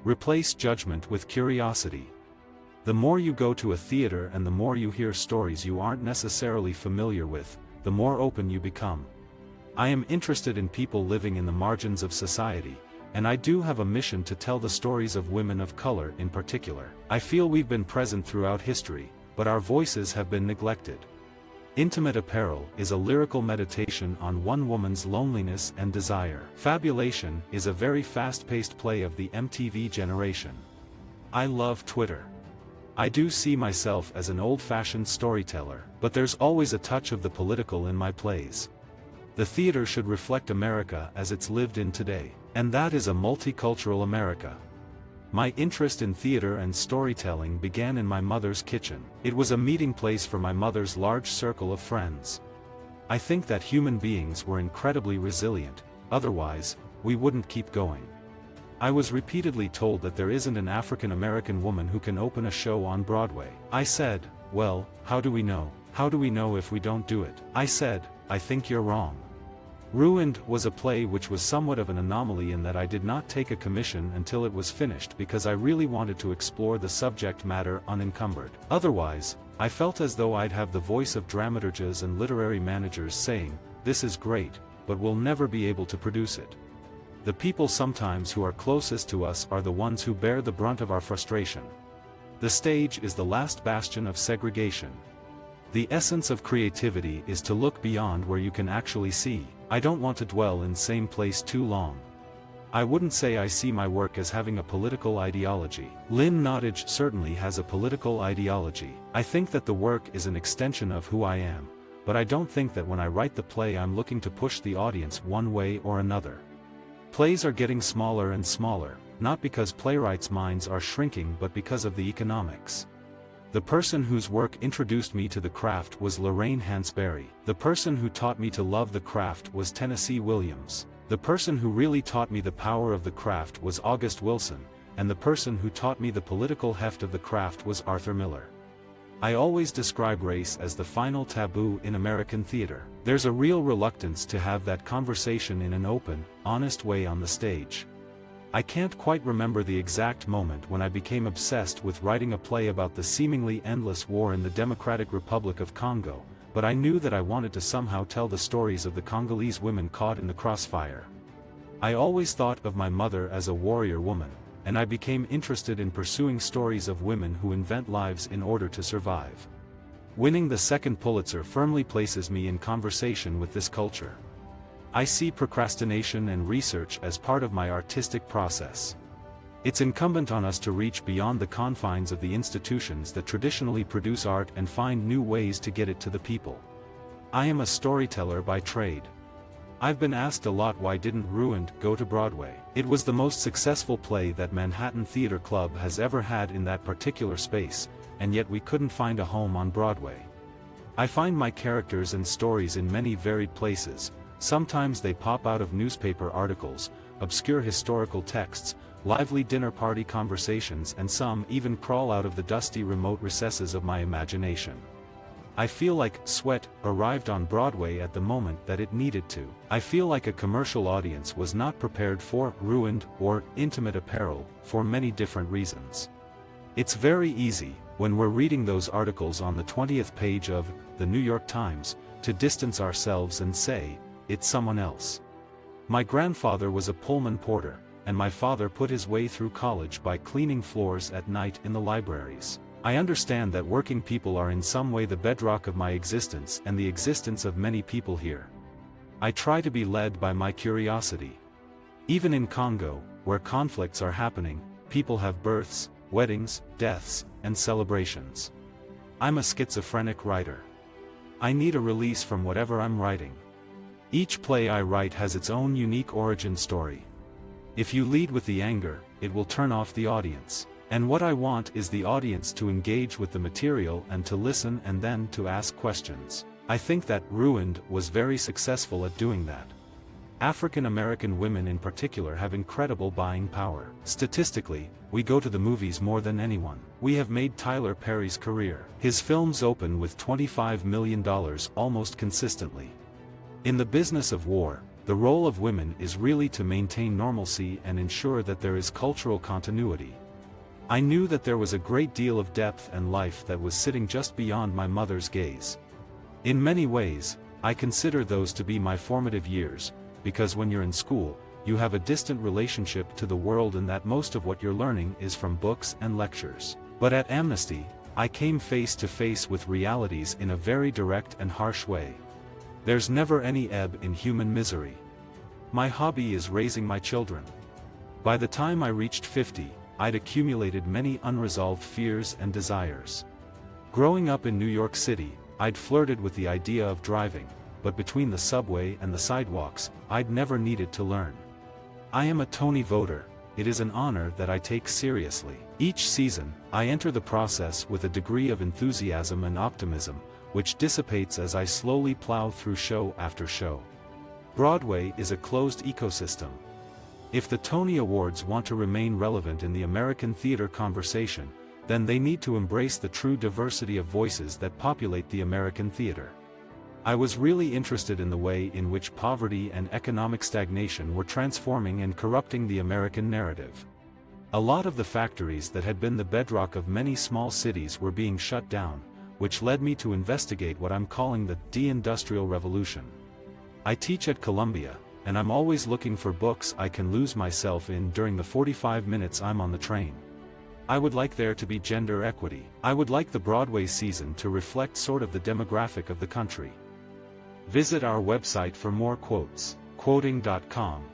Replace judgment with curiosity. The more you go to a theater and the more you hear stories you aren't necessarily familiar with, the more open you become. I am interested in people living in the margins of society, and I do have a mission to tell the stories of women of color in particular. I feel we've been present throughout history, but our voices have been neglected. Intimate Apparel is a lyrical meditation on one woman's loneliness and desire. Fabulation is a very fast-paced play of the MTV generation. I love Twitter. I do see myself as an old-fashioned storyteller, but there's always a touch of the political in my plays. The theater should reflect America as it's lived in today, and that is a multicultural America. My interest in theater and storytelling began in my mother's kitchen. It was a meeting place for my mother's large circle of friends. I think that human beings were incredibly resilient, otherwise, we wouldn't keep going. I was repeatedly told that there isn't an African American woman who can open a show on Broadway. I said, well, how do we know? How do we know if we don't do it? I said, I think you're wrong. Ruined was a play which was somewhat of an anomaly in that I did not take a commission until it was finished because I really wanted to explore the subject matter unencumbered. Otherwise, I felt as though I'd have the voice of dramaturges and literary managers saying, this is great, but we'll never be able to produce it. The people sometimes who are closest to us are the ones who bear the brunt of our frustration. The stage is the last bastion of segregation. The essence of creativity is to look beyond where you can actually see. I don't want to dwell in the same place too long. I wouldn't say I see my work as having a political ideology. Lynn Nottage certainly has a political ideology. I think that the work is an extension of who I am, but I don't think that when I write the play I'm looking to push the audience one way or another. Plays are getting smaller and smaller, not because playwrights' minds are shrinking but because of the economics. The person whose work introduced me to the craft was Lorraine Hansberry. The person who taught me to love the craft was Tennessee Williams. The person who really taught me the power of the craft was August Wilson, and the person who taught me the political heft of the craft was Arthur Miller. I always describe race as the final taboo in American theater. There's a real reluctance to have that conversation in an open, honest way on the stage. I can't quite remember the exact moment when I became obsessed with writing a play about the seemingly endless war in the Democratic Republic of Congo, but I knew that I wanted to somehow tell the stories of the Congolese women caught in the crossfire. I always thought of my mother as a warrior woman, and I became interested in pursuing stories of women who invent lives in order to survive. Winning the second Pulitzer firmly places me in conversation with this culture. I see procrastination and research as part of my artistic process. It's incumbent on us to reach beyond the confines of the institutions that traditionally produce art and find new ways to get it to the people. I am a storyteller by trade. I've been asked a lot why didn't Ruined go to Broadway. It was the most successful play that Manhattan Theater Club has ever had in that particular space, and yet we couldn't find a home on Broadway. I find my characters and stories in many varied places. Sometimes they pop out of newspaper articles, obscure historical texts, lively dinner party conversations, and some even crawl out of the dusty remote recesses of my imagination. I feel like Sweat arrived on Broadway at the moment that it needed to. I feel like a commercial audience was not prepared for Ruined or Intimate Apparel for many different reasons. It's very easy, when we're reading those articles on the 20th page of the New York Times, to distance ourselves and say, it's someone else. My grandfather was a Pullman porter, and my father put his way through college by cleaning floors at night in the libraries. I understand that working people are in some way the bedrock of my existence and the existence of many people here. I try to be led by my curiosity. Even in Congo, where conflicts are happening, people have births, weddings, deaths, and celebrations. I'm a schizophrenic writer. I need a release from whatever I'm writing. Each play I write has its own unique origin story. If you lead with the anger, it will turn off the audience. And what I want is the audience to engage with the material and to listen and then to ask questions. I think that Ruined was very successful at doing that. African American women in particular have incredible buying power. Statistically, we go to the movies more than anyone. We have made Tyler Perry's career. His films open with $25 million almost consistently. In the business of war, the role of women is really to maintain normalcy and ensure that there is cultural continuity. I knew that there was a great deal of depth and life that was sitting just beyond my mother's gaze. In many ways, I consider those to be my formative years, because when you're in school, you have a distant relationship to the world and that most of what you're learning is from books and lectures. But at Amnesty, I came face to face with realities in a very direct and harsh way. There's never any ebb in human misery. My hobby is raising my children. By the time I reached 50, I'd accumulated many unresolved fears and desires. Growing up in New York City, I'd flirted with the idea of driving, but between the subway and the sidewalks, I'd never needed to learn. I am a Tony voter. It is an honor that I take seriously. Each season, I enter the process with a degree of enthusiasm and optimism, which dissipates as I slowly plow through show after show. Broadway is a closed ecosystem. If the Tony Awards want to remain relevant in the American theater conversation, then they need to embrace the true diversity of voices that populate the American theater. I was really interested in the way in which poverty and economic stagnation were transforming and corrupting the American narrative. A lot of the factories that had been the bedrock of many small cities were being shut down, which led me to investigate what I'm calling the de-industrial revolution. I teach at Columbia, and I'm always looking for books I can lose myself in during the 45 minutes I'm on the train. I would like there to be gender equity. I would like the Broadway season to reflect sort of the demographic of the country. Visit our website for more quotes, quoting.com.